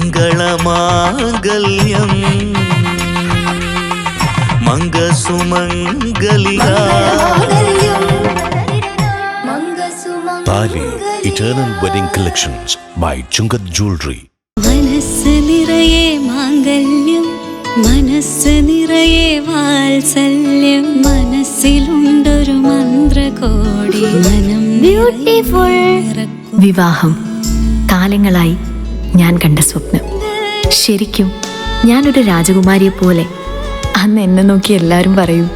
മംഗളമാംഗല്യം മംഗസുമംഗലിക താലി eternal wedding collections by Chungath jewellery. മനസ്സ് നിറയെ മാംഗല്യം മനസ്സ് നിറയെ വാത്സല്യം മനസ്സിലുണ്ടൊരു മന്ത്രകോടി മനം ബ്യൂട്ടിഫുൾ. വിവാഹം കാലങ്ങളായി ഞാൻ കണ്ട സ്വപ്നം. ശരിക്കും ഞാനൊരു രാജകുമാരിയെ പോലെ അന്ന് എന്നെ നോക്കി എല്ലാരും പറയും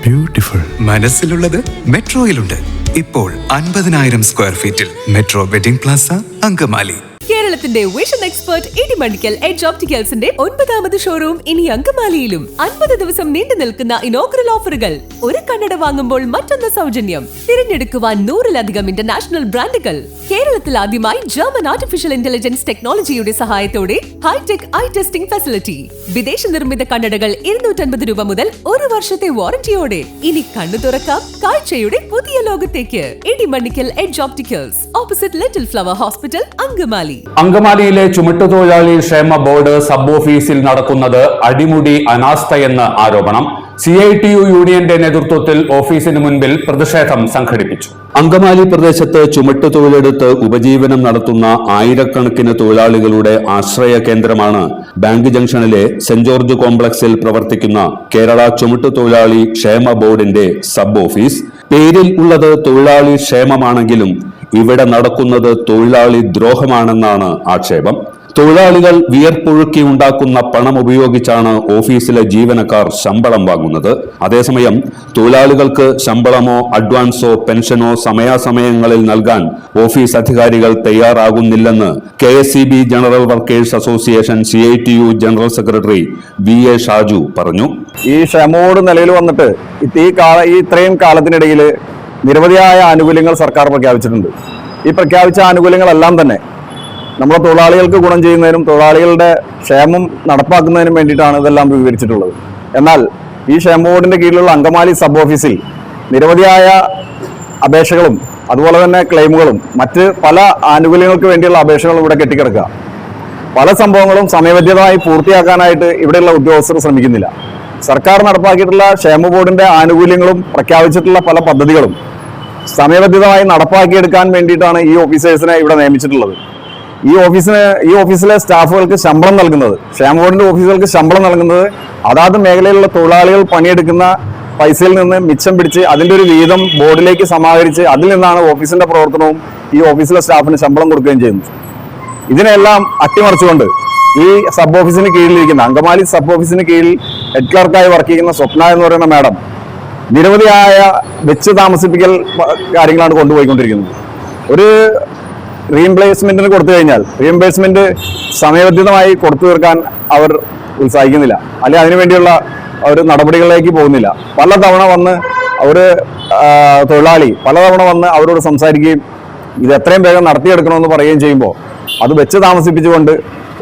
ബ്യൂട്ടിഫുൾ. മനസ്സിലുള്ളത് മെട്രോയിലുണ്ട്. ഇപ്പോൾ 50,000 സ്ക്വയർ ഫീറ്റിൽ മെട്രോ വെഡിംഗ് പ്ലാസ അങ്കമാലി. കേരളത്തിന്റെ വിഷൻ എക്സ്പെർട്ട് ഇടിമണ്ണിക്കൽ എഡ്ജ് ഓപ്റ്റിക്കൽസിന്റെ 9ാമത് ഷോറൂം ഇനി അങ്കമാലിയിലും. 50 ദിവസം നീണ്ടു നിൽക്കുന്ന ഇനോഗ്രൽ ഓഫറുകൾ. ഒരു കണ്ണട വാങ്ങുമ്പോൾ മറ്റൊന്ന് സൗജന്യം. തിരഞ്ഞെടുക്കുവാൻ 100-ലധികം ഇന്റർനാഷണൽ ബ്രാൻഡുകൾ. കേരളത്തിൽ ആദ്യമായി ജർമ്മൻ ആർട്ടിഫിഷ്യൽ ഇന്റലിജൻസ് ടെക്നോളജിയുടെ സഹായത്തോടെ ഹൈടെക് ഐ ടെസ്റ്റിംഗ് ഫെസിലിറ്റി. വിദേശ നിർമ്മിത കണ്ണടകൾ 250 രൂപ മുതൽ 1 വർഷത്തെ വാറന്റിയോടെ. ഇനി കണ്ണു തുറക്കാം കാഴ്ചയുടെ പുതിയ ലോകത്തേക്ക്. Edimannickal edge opticals, opposite little flower hospital, Angamaly. അങ്കമാലിയിലെ ചുമട്ടുതൊഴിലാളി ക്ഷേമ ബോർഡ് സബ് ഓഫീസിൽ നടക്കുന്നത് അടിമുടി അനാസ്ഥയെന്ന് ആരോപണം. CITU യൂണിയന്റെ നേതൃത്വത്തിൽ ഓഫീസിന് മുൻപിൽ പ്രതിഷേധം സംഘടിപ്പിച്ചു. അങ്കമാലി പ്രദേശത്ത് ചുമട്ടുതൊഴിലെടുത്ത് ഉപജീവനം നടത്തുന്ന ആയിരക്കണക്കിന് തൊഴിലാളികളുടെ ആശ്രയ കേന്ദ്രമാണ് ബാങ്ക് ജംഗ്ഷനിലെ സെന്റ് ജോർജ് കോംപ്ലക്സിൽ പ്രവർത്തിക്കുന്ന കേരള ചുമട്ടുതൊഴിലാളി ക്ഷേമ ബോർഡിന്റെ സബ് ഓഫീസ്. പേരിൽ ഉള്ളത് തൊഴിലാളി ക്ഷേമമാണെങ്കിലും ഇവിടെ നടക്കുന്നത് തൊഴിലാളി ദ്രോഹമാണെന്നാണ് ആക്ഷേപം. തൊഴിലാളികൾ വിയർപ്പൊഴുക്കി ഉണ്ടാക്കുന്ന പണം ഉപയോഗിച്ചാണ് ഓഫീസിലെ ജീവനക്കാർ ശമ്പളം വാങ്ങുന്നത്. അതേസമയം തൊഴിലാളികൾക്ക് ശമ്പളമോ അഡ്വാൻസോ പെൻഷനോ സമയാസമയങ്ങളിൽ നൽകാൻ ഓഫീസ് അധികാരികൾ തയ്യാറാകുന്നില്ലെന്ന് KSCB general workers association CITU general secretary VA Shaju പറഞ്ഞു. ഈ ക്ഷേമബോർഡ് നിലയിൽ വന്നിട്ട് ഇത്രയും കാലത്തിനിടയിൽ നിരവധിയായ ആനുകൂല്യങ്ങൾ സർക്കാർ പ്രഖ്യാപിച്ചിട്ടുണ്ട്. ഈ പ്രഖ്യാപിച്ച ആനുകൂല്യങ്ങളെല്ലാം തന്നെ നമ്മുടെ തൊഴിലാളികൾക്ക് ഗുണം ചെയ്യുന്നതിനും തൊഴിലാളികളുടെ ക്ഷേമം നടപ്പാക്കുന്നതിനും വേണ്ടിയിട്ടാണ് ഇതെല്ലാം വിവരിച്ചിട്ടുള്ളത്. എന്നാൽ ഈ ക്ഷേമ ബോർഡിന്റെ കീഴിലുള്ള അങ്കമാലി സബ് ഓഫീസിൽ നിരവധിയായ അപേക്ഷകളും അതുപോലെ തന്നെ ക്ലെയിമുകളും മറ്റ് പല ആനുകൂല്യങ്ങൾക്ക് വേണ്ടിയുള്ള അപേക്ഷകളും ഇവിടെ കെട്ടിക്കിടക്കുക. പല സംഭവങ്ങളും സമയബന്ധിതമായി പൂർത്തിയാക്കാനായിട്ട് ഇവിടെയുള്ള ഉദ്യോഗസ്ഥർ ശ്രമിക്കുന്നില്ല. സർക്കാർ നടപ്പാക്കിയിട്ടുള്ള ക്ഷേമ ബോർഡിന്റെ ആനുകൂല്യങ്ങളും പ്രഖ്യാപിച്ചിട്ടുള്ള പല പദ്ധതികളും സമയബന്ധിതമായി നടപ്പാക്കിയെടുക്കാൻ വേണ്ടിയിട്ടാണ് ഈ ഓഫീസേഴ്സിനെ ഇവിടെ നിയമിച്ചിട്ടുള്ളത്. ഈ ഓഫീസിലെ സ്റ്റാഫുകൾക്ക് ശമ്പളം നൽകുന്നത്, ക്ഷേമ ബോർഡിന്റെ ഓഫീസുകൾക്ക് ശമ്പളം നൽകുന്നത് അതാത് മേഖലയിലുള്ള തൊഴിലാളികൾ പണിയെടുക്കുന്ന പൈസയിൽ നിന്ന് മിച്ചം പിടിച്ച് അതിൻ്റെ ഒരു വീതം ബോർഡിലേക്ക് സമാഹരിച്ച് അതിൽ നിന്നാണ് ഓഫീസിന്റെ പ്രവർത്തനവും ഈ ഓഫീസിലെ സ്റ്റാഫിന് ശമ്പളം കൊടുക്കുകയും ചെയ്യുന്നത്. ഇതിനെല്ലാം അട്ടിമറിച്ചുകൊണ്ട് ഈ സബ് ഓഫീസിന് കീഴിലിരിക്കുന്ന അങ്കമാലി സബ് ഓഫീസിന് കീഴിൽ ഹെഡ് ക്ലർക്കായി വർക്ക് ചെയ്യുന്ന സ്വപ്ന എന്ന് പറയുന്ന മാഡം നിരവധിയായ വെച്ച് താമസിപ്പിക്കൽ കാര്യങ്ങളാണ് കൊണ്ടുപോയിക്കൊണ്ടിരിക്കുന്നത്. ഒരു റീംപ്ലേസ്മെന്റിന് കൊടുത്തു കഴിഞ്ഞാൽ റീംബേഴ്സ്മെന്റ് സമയബന്ധിതമായി കൊടുത്തു തീർക്കാൻ അവർ ഉത്സാഹിക്കുന്നില്ല, അല്ലെങ്കിൽ അതിനുവേണ്ടിയുള്ള ഒരു നടപടികളിലേക്ക് പോകുന്നില്ല. പലതവണ വന്ന് തൊഴിലാളി പലതവണ വന്ന് അവരോട് സംസാരിക്കുകയും ഇത് എത്രയും വേഗം നടത്തിയെടുക്കണമെന്ന് പറയുകയും ചെയ്യുമ്പോൾ അത് വെച്ച് താമസിപ്പിച്ചുകൊണ്ട്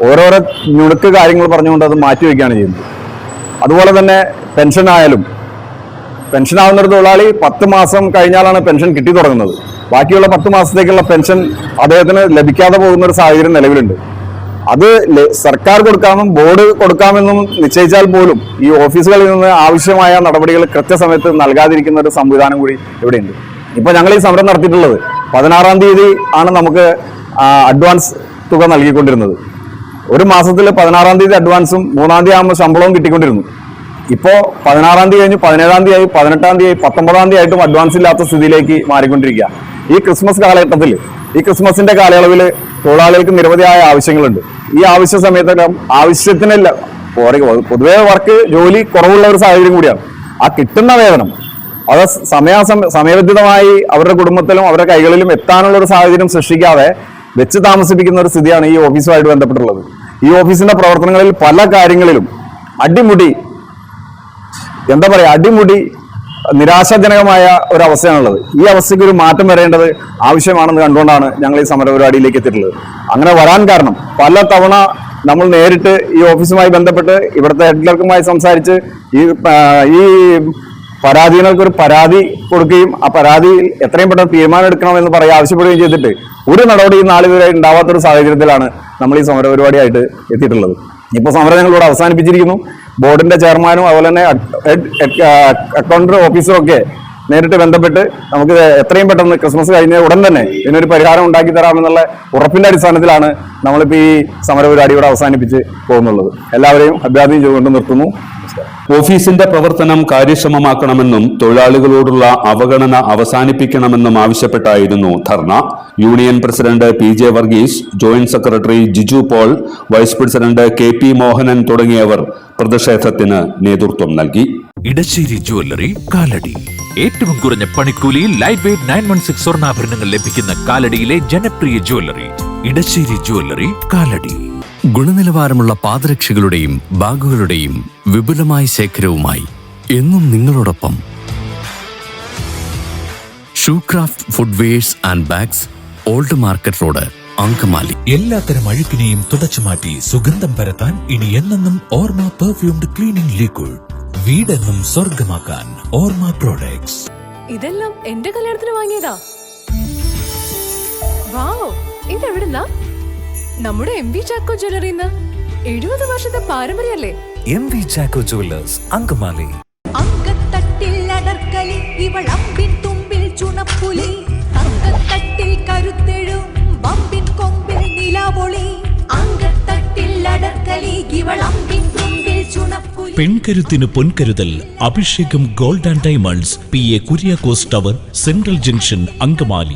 ഓരോരോ ഞുണുക്ക് കാര്യങ്ങൾ പറഞ്ഞുകൊണ്ട് അത് മാറ്റിവെക്കുകയാണ് ചെയ്യുന്നത്. അതുപോലെ തന്നെ പെൻഷനാവുന്ന ഒരു തൊഴിലാളി 10 മാസം കഴിഞ്ഞാലാണ് പെൻഷൻ കിട്ടി തുടങ്ങുന്നത്. ബാക്കിയുള്ള 10 മാസത്തേക്കുള്ള പെൻഷൻ അദ്ദേഹത്തിന് ലഭിക്കാതെ പോകുന്ന ഒരു സാഹചര്യം നിലവിലുണ്ട്. അത് സർക്കാർ കൊടുക്കാമെന്നും ബോർഡ് കൊടുക്കാമെന്നും നിശ്ചയിച്ചാൽ പോലും ഈ ഓഫീസുകളിൽ നിന്ന് ആവശ്യമായ നടപടികൾ കൃത്യസമയത്ത് നൽകാതിരിക്കുന്ന ഒരു സംവിധാനം കൂടി ഇവിടെയുണ്ട്. ഇപ്പോൾ ഞങ്ങൾ ഈ സമരം നടത്തിയിട്ടുള്ളത് 16-ാം തീയതി ആണ് നമുക്ക് അഡ്വാൻസ് തുക നൽകിക്കൊണ്ടിരുന്നത്. ഒരു മാസത്തിൽ 16-ാം തീയതി അഡ്വാൻസും 3-ാം തീയതി ആകുമ്പോൾ ശമ്പളവും കിട്ടിക്കൊണ്ടിരുന്നു. ഇപ്പോൾ 16-ാം തീയതി കഴിഞ്ഞ് 17-ാം തീയതി ആയി, 18-ാം തീയതി ആയി, 19-ാം തീയതി ആയിട്ടും അഡ്വാൻസ് ഇല്ലാത്ത സ്ഥിതിയിലേക്ക് മാറിക്കൊണ്ടിരിക്കുക. ഈ ക്രിസ്മസ് കാലഘട്ടത്തിൽ ഈ ക്രിസ്മസിന്റെ കാലയളവിൽ തൊഴിലാളികൾക്ക് നിരവധിയായ ആവശ്യങ്ങളുണ്ട്. ഈ ആവശ്യ സമയത്തെല്ലാം ആവശ്യത്തിനല്ല പൊതുവെ ജോലി കുറവുള്ള ഒരു സാഹചര്യം കൂടിയാണ്. ആ കിട്ടുന്ന വേതനം അത് സമയബന്ധിതമായി അവരുടെ കുടുംബത്തിലും അവരുടെ കൈകളിലും എത്താനുള്ള ഒരു സാഹചര്യം സൃഷ്ടിക്കാതെ വെച്ച് താമസിപ്പിക്കുന്ന ഒരു സ്ഥിതിയാണ് ഈ ഓഫീസുമായിട്ട് ബന്ധപ്പെട്ടുള്ളത്. ഈ ഓഫീസിന്റെ പ്രവർത്തനങ്ങളിൽ പല കാര്യങ്ങളിലും അടിമുടി നിരാശാജനകമായ ഒരു അവസ്ഥയാണുള്ളത്. ഈ അവസ്ഥയ്ക്ക് ഒരു മാറ്റം വരേണ്ടത് ആവശ്യമാണെന്ന് കണ്ടുകൊണ്ടാണ് ഞങ്ങൾ ഈ സമരപരിപാടിയിലേക്ക് എത്തിയിട്ടുള്ളത്. അങ്ങനെ വരാൻ കാരണം പല തവണ നമ്മൾ നേരിട്ട് ഈ ഓഫീസുമായി ബന്ധപ്പെട്ട് ഇവിടുത്തെ ഹെഡ് ക്ലർക്കുമായി സംസാരിച്ച് ഈ പരാധീനർക്കൊരു പരാതി കൊടുക്കുകയും ആ പരാതിയിൽ എത്രയും പെട്ടെന്ന് തീരുമാനം എടുക്കണമെന്ന് ആവശ്യപ്പെടുകയും ചെയ്തിട്ട് ഒരു നടപടിയും നാളിതുവരെ ഉണ്ടാവാത്തൊരു സാഹചര്യത്തിലാണ് നമ്മൾ ഈ സമരപരിപാടിയായിട്ട് എത്തിയിട്ടുള്ളത്. ഇപ്പോൾ സമരം ഞങ്ങളിവിടെ അവസാനിപ്പിച്ചിരിക്കുന്നു. ബോർഡിന്റെ ചെയർമാനും അതുപോലെ തന്നെ അക്കൗണ്ട് ഓഫീസറും ഒക്കെ നേരിട്ട് ബന്ധപ്പെട്ട് നമുക്ക് എത്രയും പെട്ടെന്ന് ക്രിസ്മസ് കഴിഞ്ഞ ഉടൻ തന്നെ ഇതിനൊരു പരിഹാരം ഉണ്ടാക്കി തരാമെന്നുള്ള ഉറപ്പിന്റെ അടിസ്ഥാനത്തിലാണ് നമ്മളിപ്പോൾ ഈ സമരപരിപാടി ഇവിടെ അവസാനിപ്പിച്ച് പോകുന്നുള്ളത്. എല്ലാവരെയും അഭ്യർത്ഥന ചെയ്തുകൊണ്ട് നിർത്തുന്നു. ഓഫീസിന്റെ പ്രവർത്തനം കാര്യക്ഷമമാക്കണമെന്നും തൊഴിലാളികളോടുള്ള അവഗണന അവസാനിപ്പിക്കണമെന്നും ആവശ്യപ്പെട്ടായിരുന്നു ധർണ. Union president PJ Varghese, joint secretary Jiju Paul, vice president KP Mohanan തുടങ്ങിയവർ പ്രതിഷേധത്തിന് നേതൃത്വം നൽകി. ഇടശ്ശേരി ജ്വല്ലറി കാലടി. ഏറ്റവും കുറഞ്ഞ പണിക്കൂലിയിൽ ലൈറ്റ് വെയ്റ്റ് 916 സ്വർണ്ണാഭരണങ്ങൾ ലഭിക്കുന്ന കാലടിയിലെ ജനപ്രിയ ജ്വല്ലറി ഇടശ്ശേരി ജ്വല്ലറി കാലടി. ഗുണനിലവാരമുള്ള പാദരക്ഷകളുടെയും ബാഗുകളുടെയും വിപുലമായ ശേഖരവുമായി എന്നും നിങ്ങളോടൊപ്പം Shoecraft footwears and bags, old market road, Angamaly. എല്ലാത്തരം അഴുക്കിനെയും തുടച്ചു മാറ്റി സുഗന്ധം പരത്താൻ ഇനി എന്നെന്നും ഓർമ്മ പെർഫ്യൂംഡ് ക്ലീനിംഗ് ലിക്വിഡ്. വീടെന്നും സ്വർഗമാക്കാൻ ഓർമ്മ പ്രോഡക്ട്സ്. ഇതെല്ലാം എന്റെ കല്യാണത്തിന് വാങ്ങിയതാ. വാവ്, ഇതെവിടുന്നാ? നമ്മുടെ MV ചാക്കോ ജ്വല്ലറിന്ന്. 70 വർഷത്തെ പാരമ്പര്യല്ലേ? MV Chacko jewellers, Angamaly. അങ്കത്തട്ടിൽ അടർക്കലി ഇവളമ്പിൻ തുമ്പിൽ ചുണപ്പുലി, അങ്കത്തട്ടിൽ കരുത്തെഴും വമ്പിൻ കൊമ്പിൽ നിലാവൊളി, അങ്കത്തട്ടിൽ അടർക്കലി ഇവളമ്പിൻ തുമ്പിൽ ചുണപ്പുലി. പെൺകരുത്തിന് പൊൻകരുതൽ. അഭിഷേകം gold and diamonds, PA Kuriakose tower, central junction, Angamaly.